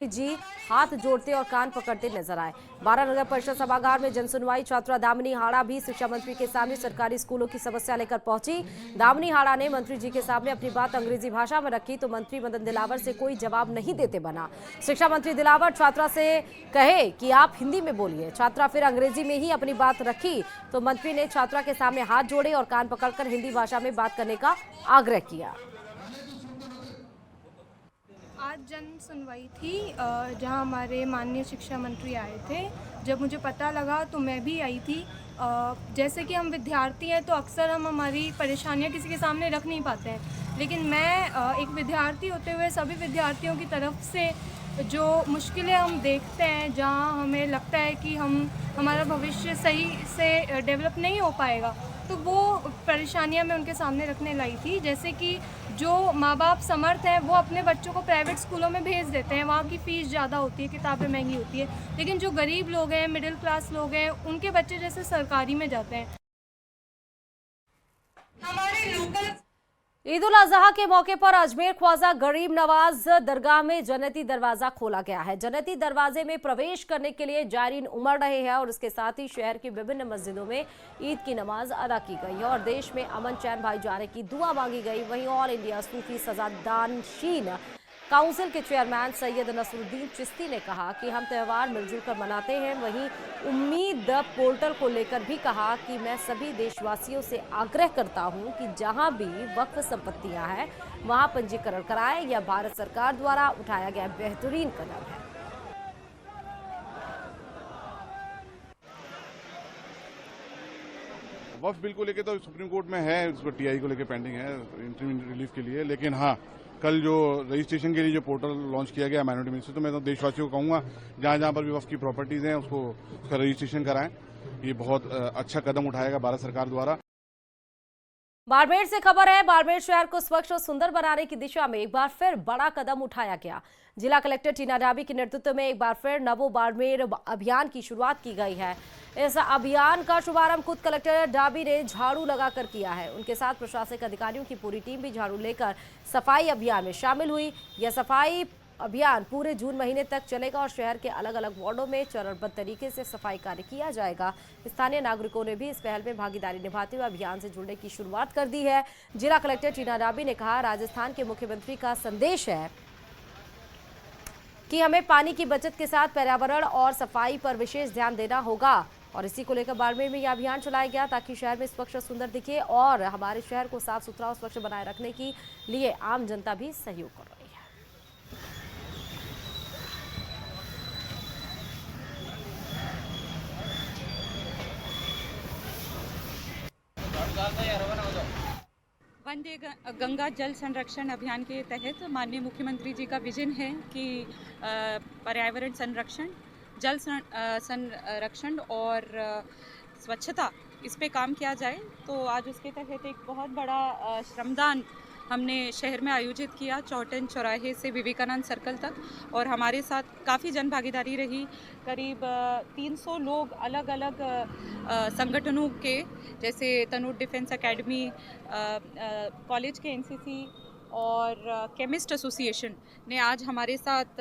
जी हाथ जोड़ते और कान पकड़ते नजर आए। 12 नगर परिषद सभागार में जनसुनवाई। छात्रा दामिनी हाड़ा भी शिक्षा मंत्री के सामने सरकारी स्कूलों की समस्या लेकर पहुंची। दामिनी हाड़ा ने मंत्री जी के सामने अपनी बात अंग्रेजी भाषा में रखी तो मंत्री मदन दिलावर से कोई जवाब नहीं देते बना। शिक्षा मंत्री दिलावर छात्रा से कहे कि आप हिंदी में बोलिए। छात्रा फिर अंग्रेजी में ही अपनी बात रखी तो मंत्री ने छात्रा के सामने हाथ जोड़े और कान पकड़कर हिंदी भाषा में बात करने का आग्रह किया। आज जन सुनवाई थी जहां हमारे माननीय शिक्षा मंत्री आए थे। जब मुझे पता लगा तो मैं भी आई थी। जैसे कि हम विद्यार्थी हैं तो अक्सर हम हमारी परेशानियां किसी के सामने रख नहीं पाते हैं, लेकिन मैं एक विद्यार्थी होते हुए सभी विद्यार्थियों की तरफ से जो मुश्किलें हम देखते हैं, जहां हमें लगता है कि हमारा भविष्य सही से डेवलप नहीं हो पाएगा, तो वो परेशानियां मैं उनके सामने रखने लाई थी। जैसे कि जो माँ बाप समर्थ हैं वो अपने बच्चों को प्राइवेट स्कूलों में भेज देते हैं, वहाँ की फ़ीस ज़्यादा होती है, किताबें महंगी होती है, लेकिन जो गरीब लोग हैं, मिडिल क्लास लोग हैं, उनके बच्चे जैसे सरकारी में जाते हैं। हमारे लोकल ईद उल अजहा के मौके पर अजमेर ख्वाजा गरीब नवाज दरगाह में जन्नती दरवाजा खोला गया है। जन्नती दरवाजे में प्रवेश करने के लिए जायरीन उमड़ रहे हैं और इसके साथ ही शहर की विभिन्न मस्जिदों में ईद की नमाज अदा की गई है और देश में अमन चैन भाईचारे की दुआ मांगी गई। वहीं ऑल इंडिया सूफी सजादानशीन काउंसिल के चेयरमैन सैयद नसरुद्दीन चिश्ती ने कहा कि हम त्यौहार मिलजुल कर मनाते हैं। वहीं उम्मीद पोर्टल को लेकर भी कहा कि मैं सभी देशवासियों से आग्रह करता हूं कि जहां भी वक्फ संपत्तियां हैं वहां पंजीकरण कराएं। यह भारत सरकार द्वारा उठाया गया बेहतरीन कदम है। वक्फ बिल को लेकर तो सुप्रीम कोर्ट में है, उसको टीआई को लेकर पेंडिंग है इंटरिम रिलीफ के लिए, लेकिन हाँ कल जो रजिस्ट्रेशन के लिए जो पोर्टल लॉन्च किया गया माइनॉरिटी मिनिस्ट्री, तो मैं तो देशवासियों को कहूंगा जहां जहां पर भी वक्फ की प्रॉपर्टीज हैं उसका रजिस्ट्रेशन कराएं। ये बहुत अच्छा कदम उठाएगा भारत सरकार द्वारा। बाड़मेर से खबर है। बाड़मेर शहर को स्वच्छ और सुंदर बनाने की दिशा में एक बार फिर बड़ा कदम उठाया गया। जिला कलेक्टर टीना डाबी के नेतृत्व में एक बार फिर नवो बाड़मेर अभियान की शुरुआत की गई है। इस अभियान का शुभारंभ खुद कलेक्टर डाबी ने झाड़ू लगाकर किया है। उनके साथ प्रशासनिक अधिकारियों की पूरी टीम भी झाड़ू लेकर सफाई अभियान में शामिल हुई। यह सफाई अभियान पूरे जून महीने तक चलेगा और शहर के अलग अलग वार्डों में चरणबद्ध तरीके से सफाई कार्य किया जाएगा। स्थानीय नागरिकों ने भी इस पहल में भागीदारी निभाते हुए अभियान से जुड़ने की शुरुआत कर दी है। जिला कलेक्टर टीना डाबी ने कहा, राजस्थान के मुख्यमंत्री का संदेश है कि हमें पानी की बचत के साथ पर्यावरण और सफाई पर विशेष ध्यान देना होगा और इसी को लेकर बाड़मेर में यह अभियान चलाया गया ताकि शहर में स्वच्छ और सुंदर दिखे और हमारे शहर को साफ सुथरा और स्वच्छ बनाए रखने के लिए आम जनता भी सहयोग कर रही है। वंदे गंगा जल संरक्षण अभियान के तहत माननीय मुख्यमंत्री जी का विजन है कि पर्यावरण संरक्षण, जल संरक्षण और स्वच्छता इस पे काम किया जाए। तो आज उसके तहत एक बहुत बड़ा श्रमदान हमने शहर में आयोजित किया, चौटन चौराहे से विवेकानंद सर्कल तक, और हमारे साथ काफ़ी जन भागीदारी रही। करीब 300 लोग अलग अलग संगठनों के, जैसे तनूर डिफेंस एकेडमी, कॉलेज के एनसीसी और केमिस्ट एसोसिएशन ने आज हमारे साथ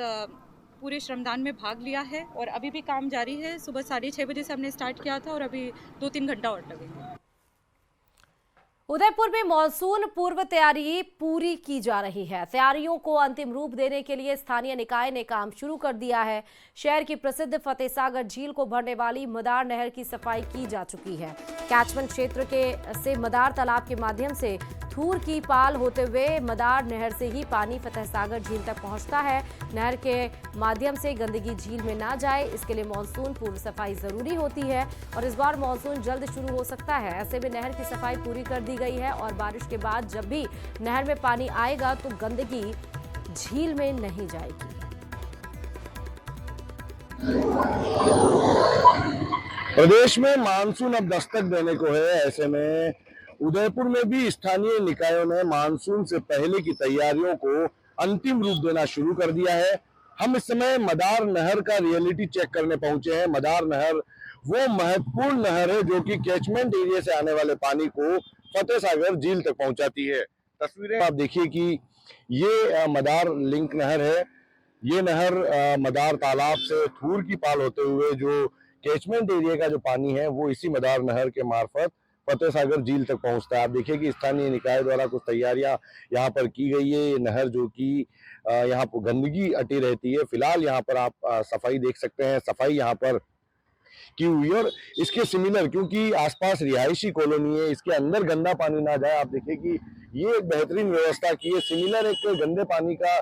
पूरे श्रमदान में भाग लिया है और अभी भी काम जारी है। सुबह 6:30 बजे से हमने स्टार्ट किया था और अभी 2-3 घंटा और लगेगा। उदयपुर में मानसून पूर्व तैयारी पूरी की जा रही है। तैयारियों को अंतिम रूप देने के लिए स्थानीय निकाय ने काम शुरू कर दिया है। शहर की प्रसिद्ध फतेह सागर झील को भरने वाली मदार नहर की सफाई की जा चुकी है। कैचमेंट क्षेत्र से मदार तालाब के माध्यम से थूर की पाल होते हुए मदार नहर से ही पानी फतेह सागर झील तक पहुंचता है। नहर के माध्यम से गंदगी झील में ना जाए, इसके लिए मानसून पूर्व सफाई जरूरी होती है और इस बार मानसून जल्द शुरू हो सकता है। ऐसे में नहर की सफाई पूरी कर दी गई है और बारिश के बाद जब भी नहर में पानी आएगा तो गंदगी झील में नहीं जाएगी। प्रदेश में मानसून अब दस्तक देने को है। ऐसे में उदयपुर में भी स्थानीय निकायों ने मानसून से पहले की तैयारियों को अंतिम रूप देना शुरू कर दिया है। हम इस समय मदार नहर का रियलिटी चेक करने पहुंचे हैं। मदार नहर वो महत्वपूर्ण नहर है जो कि कैचमेंट एरिया से आने वाले पानी को फतेह सागर झील तक पहुंचाती है। तस्वीरें आप देखिए कि ये मदार लिंक नहर है ये नहर मदार तालाब से थूर की पाल होते हुए जो कैचमेंट एरिया का जो पानी है वो इसी मदार नहर के मार्फत फतेह सागर झील तक पहुंचता है। आप देखिए कि स्थानीय निकाय द्वारा कुछ तैयारियां यहाँ पर की गई है। ये नहर जो कि यहाँ पर गंदगी अटी रहती है, फिलहाल यहाँ पर आप सफाई देख सकते हैं, सफाई यहाँ पर की हुई है। और इसके सिमिलर, क्योंकि आसपास रिहायशी कॉलोनी है, इसके अंदर गंदा पानी ना जाए, आप देखिए कि ये एक बेहतरीन व्यवस्था की है। सिमिलर एक गंदे पानी का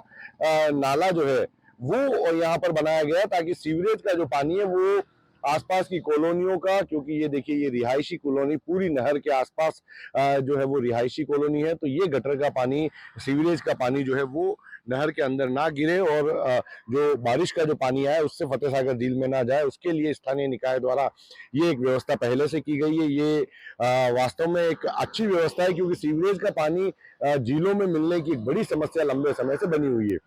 नाला जो है वो यहाँ पर बनाया गया ताकि सीवरेज का जो पानी है वो आसपास की कॉलोनियों का, क्योंकि ये देखिए ये रिहायशी कॉलोनी पूरी नहर के आसपास जो है वो रिहायशी कॉलोनी है, तो ये गटर का पानी, सीवरेज का पानी जो है वो नहर के अंदर ना गिरे और जो बारिश का जो पानी आया उससे फतेह सागर झील में ना जाए, उसके लिए स्थानीय निकाय द्वारा ये एक व्यवस्था पहले से की गई है। ये वास्तव में एक अच्छी व्यवस्था है, क्योंकि सीवरेज का पानी झीलों में मिलने की एक बड़ी समस्या लंबे समय से बनी हुई है।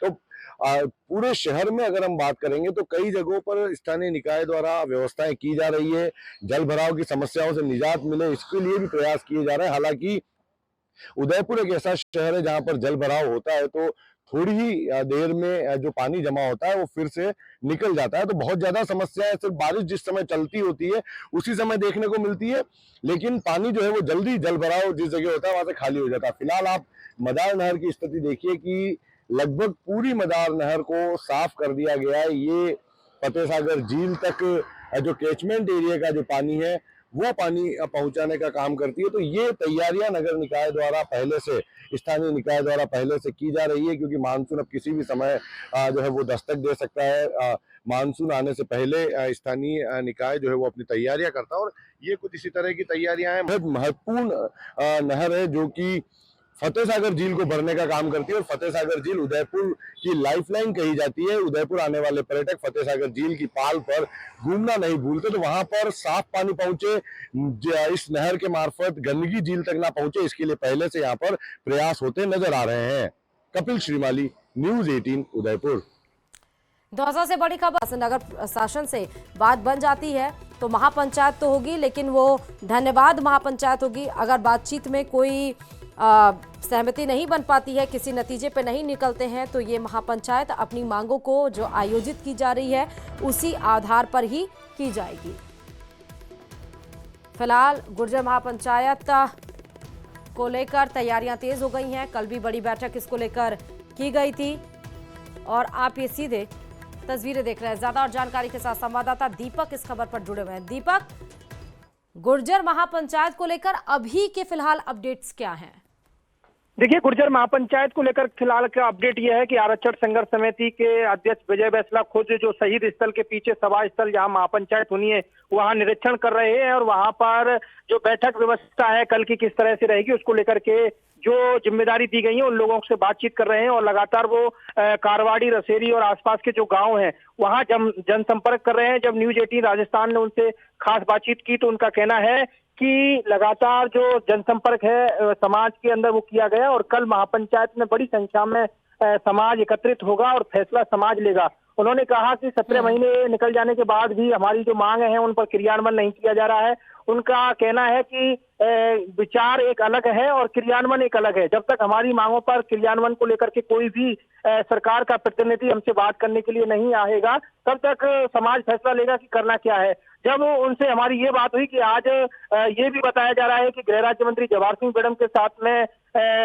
तो पूरे शहर में अगर हम बात करेंगे तो कई जगहों पर स्थानीय निकाय द्वारा व्यवस्थाएं की जा रही है, जल भराव की समस्याओं से निजात मिले इसके लिए भी प्रयास किए जा रहे हैं। हालांकि उदयपुर एक ऐसा शहर है जहां पर जल भराव होता है तो थोड़ी ही देर में जो पानी जमा होता है वो फिर से निकल जाता है, तो बहुत ज्यादा समस्याएं सिर्फ बारिश जिस समय चलती होती है उसी समय देखने को मिलती है, लेकिन पानी जो है वो जल्दी जल भराव जिस जगह होता है वहां से खाली हो जाता है। फिलहाल आप मदार नहर की स्थिति देखिए कि लगभग पूरी मदार नहर को साफ कर दिया गया है। ये फतेह सागर झील तक जो कैचमेंट एरिया का जो पानी है वो पानी पहुंचाने का काम करती है। तो ये तैयारियां नगर निकाय द्वारा पहले से, स्थानीय निकाय द्वारा पहले से की जा रही है, क्योंकि मानसून अब किसी भी समय जो है वो दस्तक दे सकता है। मानसून आने से पहले स्थानीय निकाय जो है वो अपनी तैयारियां करता है और ये कुछ इसी तरह की तैयारियां हैं। बहुत महत्वपूर्ण नहर है जो कि फतेह सागर झील को भरने का काम करती है और फतेह सागर झील उदयपुर की लाइफलाइन कही जाती है। उदयपुर आने वाले पर्यटक फतेह सागर झील की पाल पर घूमना नहीं भूलते, तो वहां पर साफ पानी पहुंचे, इस नहर के मार्फत गंदगी झील तक ना पहुंचे, इसके लिए पहले से यहाँ पर प्रयास होते नजर आ रहे हैं। कपिल श्रीमाली, न्यूज 18 उदयपुर। दौसा से बड़ी खबर, नगर शासन से बात बन जाती है तो महापंचायत तो होगी, लेकिन वो धन्यवाद महापंचायत होगी। अगर बातचीत में कोई सहमति नहीं बन पाती है, किसी नतीजे पे नहीं निकलते हैं, तो ये महापंचायत अपनी मांगों को जो आयोजित की जा रही है उसी आधार पर ही की जाएगी। फिलहाल गुर्जर महापंचायत को लेकर तैयारियां तेज हो गई हैं। कल भी बड़ी बैठक इसको लेकर की गई थी और आप ये सीधे तस्वीरें देख रहे हैं। ज्यादा और जानकारी के साथ संवाददाता दीपक इस खबर पर जुड़े हुए हैं। दीपक, गुर्जर महापंचायत को लेकर अभी के फिलहाल अपडेट्स क्या हैं? देखिए, गुर्जर महापंचायत को लेकर फिलहाल का अपडेट यह है कि आरक्षण संघर्ष समिति के अध्यक्ष विजय बैसला खुद जो शहीद स्थल के पीछे सभा स्थल जहां महापंचायत होनी है वहां निरीक्षण कर रहे हैं और वहां पर जो बैठक व्यवस्था है कल की किस तरह से रहेगी उसको लेकर के जो जिम्मेदारी दी गई है उन लोगों से बातचीत कर रहे हैं और लगातार वो कारवाड़ी, रसेरी और आसपास के जो गांव हैं वहां जनसंपर्क कर रहे हैं। जब न्यूज 18 राजस्थान ने उनसे खास बातचीत की तो उनका कहना है कि लगातार जो जनसंपर्क है समाज के अंदर वो किया गया और कल महापंचायत में बड़ी संख्या में समाज एकत्रित होगा और फैसला समाज लेगा। उन्होंने कहा कि 17 महीने निकल जाने के बाद भी हमारी जो मांग है उन पर क्रियान्वयन नहीं किया जा रहा है। उनका कहना है कि विचार एक अलग है और क्रियान्वयन एक अलग है। जब तक हमारी मांगों पर क्रियान्वयन को लेकर के कोई भी सरकार का प्रतिनिधि हमसे बात करने के लिए नहीं आएगा तब तक समाज फैसला लेगा कि करना क्या है। जब उनसे हमारी ये बात हुई कि आज ये भी बताया जा रहा है कि गृह राज्य मंत्री जवाहर सिंह बेडम के साथ में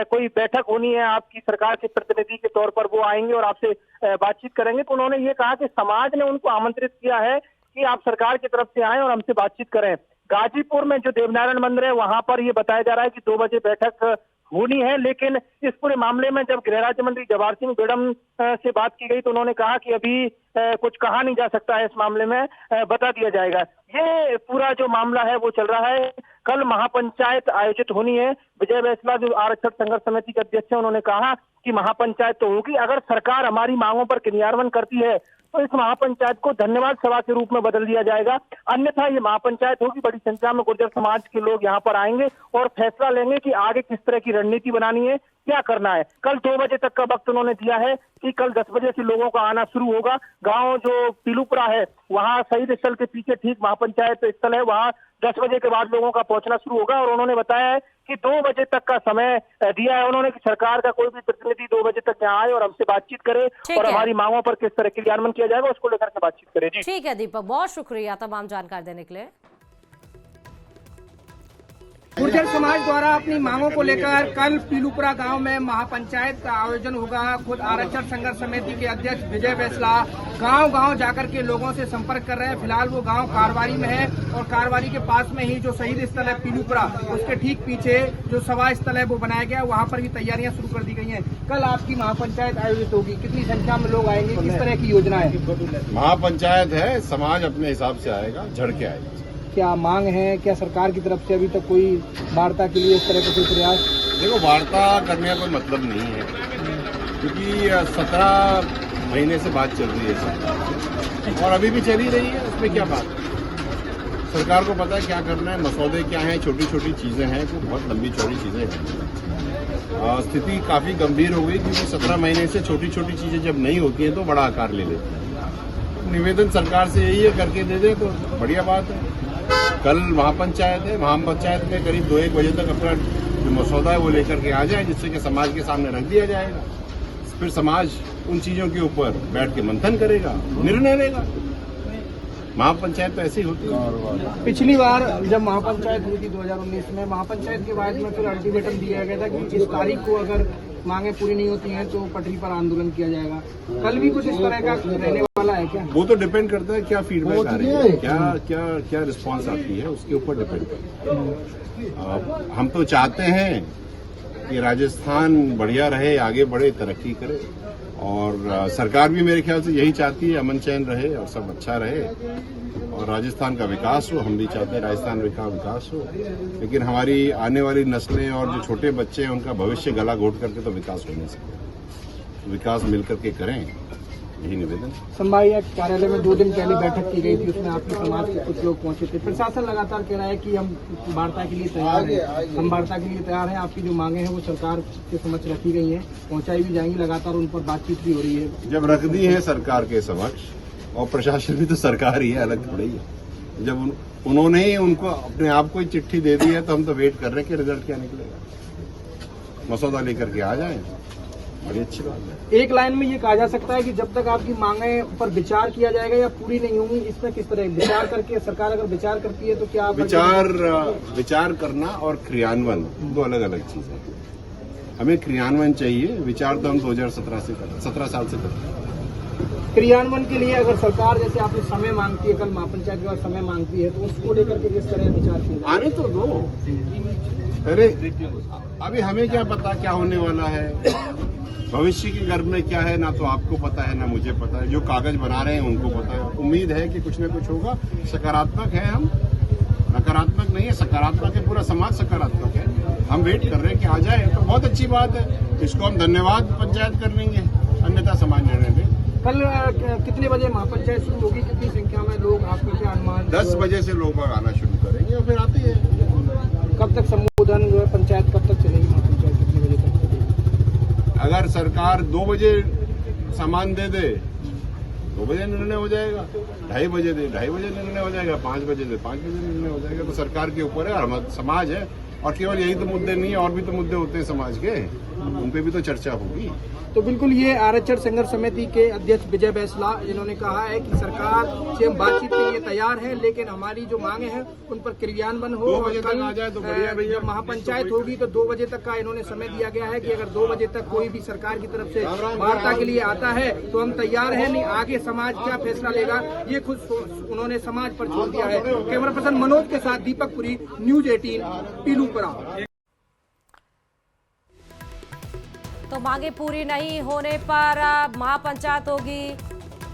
कोई बैठक होनी है, आपकी सरकार के प्रतिनिधि के तौर पर वो आएंगे और आपसे बातचीत करेंगे, तो उन्होंने ये कहा कि समाज ने उनको आमंत्रित किया है कि आप सरकार की तरफ से आएं और हमसे बातचीत करें। गाजीपुर में जो देवनारायण मंदिर है वहां पर ये बताया जा रहा है कि 2 बजे बैठक होनी है, लेकिन इस पूरे मामले में जब गृह राज्य मंत्री जवाहर सिंह बेडम से बात की गई तो उन्होंने कहा कि अभी कुछ कहा नहीं जा सकता है, इस मामले में बता दिया जाएगा। ये पूरा जो मामला है वो चल रहा है। कल महापंचायत आयोजित होनी है। विजय बैसला जो आरक्षण संघर्ष समिति के अध्यक्ष हैं उन्होंने कहा कि महापंचायत तो होगी, अगर सरकार हमारी मांगों पर क्रियान्वयन करती है तो इस महापंचायत को धन्यवाद सभा के रूप में बदल दिया जाएगा, अन्यथा ये महापंचायत होगी। बड़ी संख्या में गुर्जर समाज के लोग यहाँ पर आएंगे और फैसला लेंगे कि आगे किस तरह की रणनीति बनानी है, क्या करना है। कल 2 बजे तक का वक्त उन्होंने दिया है कि कल 10 बजे से लोगों का आना शुरू होगा। गांव जो पीलूपुरा है वहां शहीद स्थल के पीछे ठीक महापंचायत स्थल है, वहां 10 बजे के बाद लोगों का पहुंचना शुरू होगा। और उन्होंने बताया है कि 2 बजे तक का समय दिया है उन्होंने कि सरकार का कोई भी प्रतिनिधि 2 बजे तक यहाँ आए और हमसे बातचीत करे और हमारी मांगों पर किस तरह क्रियान्वयन किया जाएगा उसको लेकर के बातचीत करे। जी ठीक है दीपक, बहुत शुक्रिया तमाम जानकारी देने के लिए। गुर्जर समाज द्वारा अपनी मांगों को लेकर कल पीलूपुरा गांव में महापंचायत का आयोजन होगा। खुद आरक्षण संघर्ष समिति के अध्यक्ष विजय बैसला गांव-गांव जाकर के लोगों से संपर्क कर रहे हैं। फिलहाल वो गांव कारवारी में है और कारवारी के पास में ही जो शहीद स्थल है पीलूपुरा, उसके ठीक पीछे जो सभा स्थल है वो बनाया गया है, वहां पर भी तैयारियां शुरू कर दी गई हैं। कल आपकी महापंचायत आयोजित होगी, कितनी संख्या में लोग आएंगे, किस तरह की योजना है? महापंचायत है, समाज अपने हिसाब से आएगा, झड़ के आएगा। क्या मांग है, क्या सरकार की तरफ से अभी तक कोई वार्ता के लिए इस तरह का कोई प्रयास? देखो, वार्ता करने का कोई मतलब नहीं है, क्योंकि 17 महीने से बात चल रही है सब, और अभी भी चली रही है। उसमें क्या बात है, सरकार को पता है क्या करना है, मसौदे क्या हैं, छोटी छोटी चीजें हैं, तो बहुत लंबी चौड़ी चीजें हैं। स्थिति काफी गंभीर हो गई, क्योंकि 17 महीने से छोटी छोटी चीजें जब नहीं होती हैं तो बड़ा आकार ले लेती हैं। निवेदन सरकार से यही है, करके दे दे तो बढ़िया बात है। कल महापंचायत है, महापंचायत में करीब 2-1 बजे तक अपना जो मसौदा है वो लेकर के आ जाए, जिससे कि समाज के सामने रख दिया जाएगा। फिर समाज उन चीजों के ऊपर बैठ के मंथन करेगा, निर्णय लेगा। महापंचायत तो ऐसी होती है। पिछली बार जब महापंचायत हुई थी 2019 में, महापंचायत के बाद में फिर अल्टीमेटम दिया गया था कि इस तारीख को अगर मांगे पूरी नहीं होती हैं तो पटरी पर आंदोलन किया जाएगा। कल भी कुछ इस तरह का रहने वाला है क्या? वो तो डिपेंड करता है क्या फीडबैक आ रही है, क्या रिस्पांस आती है, उसके ऊपर डिपेंड करता है। हम तो चाहते हैं कि राजस्थान बढ़िया रहे, आगे बढ़े, तरक्की करे, और सरकार भी मेरे ख्याल से यही चाहती है, अमन चैन रहे और सब अच्छा रहे और राजस्थान का विकास हो। हम भी चाहते हैं राजस्थान का विकास हो, लेकिन हमारी आने वाली नस्लें और जो छोटे बच्चे हैं उनका भविष्य गला घोट करके तो विकास हो नहीं सकता। विकास मिल करके करें, यही निवेदन। संभागीय कार्यालय में 2 दिन पहले बैठक की गई थी, उसमें आपके समाज के कुछ लोग पहुंचे थे। प्रशासन लगातार कह रहा है कि हम वार्ता के लिए तैयार हैं, हम वार्ता के लिए तैयार हैं। आपकी जो मांगे हैं वो सरकार के समक्ष रखी गई हैं, पहुंचाई भी जाएंगी, लगातार उन पर बातचीत भी हो रही है। जब रख दी है सरकार के समक्ष, और प्रशासन भी तो सरकार ही है, अलग थोड़ी है। जब उन्होंने ही उनको अपने आप को चिट्ठी दे दी है तो हम तो वेट कर रहे हैं कि रिजल्ट क्या निकलेगा। मसौदा लेकर के आ जाए, बड़ी अच्छी बात है। एक लाइन में ये कहा जा सकता है कि जब तक आपकी मांगे पर विचार किया जाएगा या पूरी नहीं होंगी, इसमें किस तरह विचार करके सरकार अगर विचार करती है तो क्या विचार करना और क्रियान्वयन 2 अलग अलग चीजें हैं। हमें क्रियान्वयन चाहिए, विचार तो हम 2017 से करते, 17 साल से करते हैं। क्रियान्वयन के लिए अगर सरकार जैसे आपने समय मांगती है, कल महापंचायत के बाद समय मांगती है, तो उसको लेकर के किस तरह विचार किया? आने तो दो, अरे अभी हमें क्या पता क्या होने वाला है, भविष्य के गर्भ में क्या है, ना तो आपको पता है ना मुझे पता है। जो कागज बना रहे हैं उनको पता है। उम्मीद है कि कुछ न कुछ होगा। सकारात्मक है हम, नकारात्मक नहीं है, सकारात्मक है। पूरा समाज सकारात्मक है। हम वेट कर रहे हैं कि आ जाए तो बहुत अच्छी बात है। इसको हम धन्यवाद पंचायत कर लेंगे, अन्यथा समाज निर्णय ले। कल कितने बजे महापंचायत शुरू होगी, कितनी संख्या में लोग, आपको क्या अनुमान? 10 बजे से लोग आना शुरू करेंगे और फिर आते हैं। कब तक संबोधन जो है पंचायत कब तक चलेगी, महापंचायत कितने बजे तक चलेगी? अगर सरकार 2 बजे सामान दे दे 2 बजे निर्णय हो जाएगा, 2:30 बजे दे 2:30 बजे निर्णय हो जाएगा, 5 बजे दे 5 बजे निर्णय हो जाएगा। तो सरकार के ऊपर है, हम समाज है, और केवल यही तो मुद्दे नहीं है, और भी तो मुद्दे होते हैं समाज के, उन पे भी तो चर्चा होगी। तो बिल्कुल ये आरक्षण संघर्ष समिति के अध्यक्ष विजय बैसला जिन्होंने कहा है कि सरकार से हम बातचीत के लिए तैयार है, लेकिन हमारी जो मांगे हैं उन पर क्रियान्वयन हो। 2 बजे तक आ जाए तो बढ़िया भैया। जब महापंचायत होगी तो 2 बजे तक का इन्होंने समय दिया गया है कि अगर 2 बजे तक कोई भी सरकार की तरफ से वार्ता के लिए आता है तो हम तैयार हैं, नहीं आगे समाज क्या फैसला लेगा ये खुद उन्होंने समाज पर छोड़ दिया है। कैमरा पर्सन मनोज के साथ दीपक पुरी, न्यूज 18 पीलूपुरा। तो मांगे पूरी नहीं होने पर महापंचायत होगी,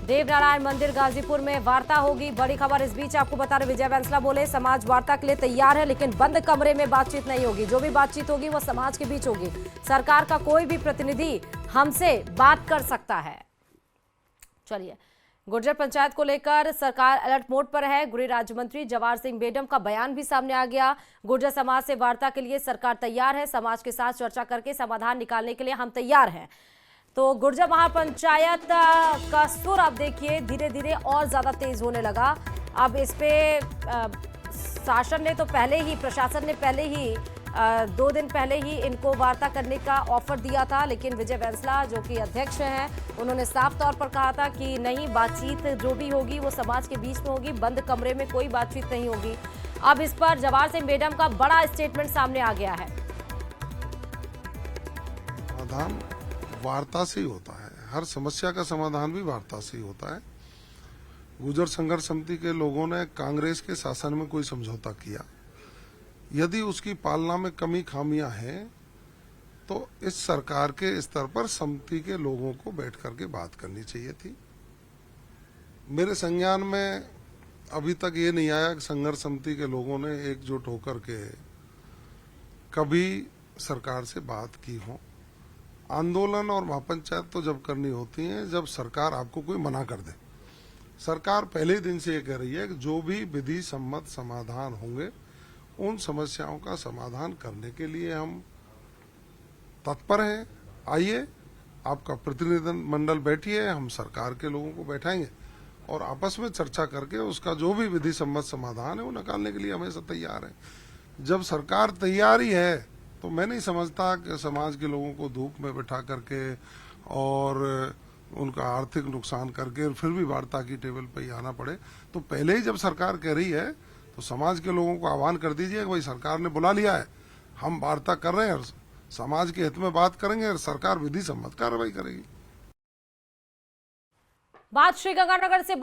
देवनारायण मंदिर गाजीपुर में वार्ता होगी। बड़ी खबर इस बीच आपको बता रहे, विजय बैंसला बोले समाज वार्ता के लिए तैयार है, लेकिन बंद कमरे में बातचीत नहीं होगी। जो भी बातचीत होगी वो समाज के बीच होगी। सरकार का कोई भी प्रतिनिधि हमसे बात कर सकता है। चलिए गुर्जर पंचायत को लेकर सरकार अलर्ट मोड पर है। गृह राज्य मंत्री जवाहर सिंह बेडम का बयान भी सामने आ गया। गुर्जर समाज से वार्ता के लिए सरकार तैयार है। समाज के साथ चर्चा करके समाधान निकालने के लिए हम तैयार हैं। तो गुर्जर महापंचायत का सुर आप देखिए धीरे धीरे और ज्यादा तेज होने लगा। अब इस पे शासन ने तो प्रशासन ने पहले ही 2 दिन पहले ही इनको वार्ता करने का ऑफर दिया था, लेकिन विजय बैंसला जो कि अध्यक्ष हैं उन्होंने साफ तौर पर कहा था कि नहीं, बातचीत जो भी होगी वो समाज के बीच में होगी, बंद कमरे में कोई बातचीत नहीं होगी। अब इस पर जवाहर सिंह बेडम का बड़ा स्टेटमेंट सामने आ गया है। समाधान वार्ता से ही होता है, हर समस्या का समाधान भी वार्ता से ही होता है। गुर्जर संघर्ष समिति के लोगों ने कांग्रेस के शासन में कोई समझौता किया, यदि उसकी पालना में कमी खामियां हैं तो इस सरकार के स्तर पर समिति के लोगों को बैठ करके बात करनी चाहिए थी। मेरे संज्ञान में अभी तक ये नहीं आया कि संघर्ष समिति के लोगों ने एकजुट होकर के कभी सरकार से बात की हो। आंदोलन और महापंचायत तो जब करनी होती है जब सरकार आपको कोई मना कर दे। सरकार पहले दिन से ये कह रही है कि जो भी विधि सम्मत समाधान होंगे उन समस्याओं का समाधान करने के लिए हम तत्पर हैं। आइए, आपका प्रतिनिधिमंडल बैठिए, हम सरकार के लोगों को बैठाएंगे और आपस में चर्चा करके उसका जो भी विधि सम्मत समाधान है वो निकालने के लिए हमेशा तैयार है। जब सरकार तैयार ही है तो मैं नहीं समझता कि समाज के लोगों को धूप में बैठा करके और उनका आर्थिक नुकसान करके फिर भी वार्ता की टेबल पर ही आना पड़े। तो पहले ही जब सरकार कह रही है तो समाज के लोगों को आह्वान कर दीजिए कि भाई सरकार ने बुला लिया है, हम वार्ता कर रहे हैं और समाज के हित में बात करेंगे और सरकार विधि सम्मत कार्रवाई करेगी। बात श्रीगंगानगर से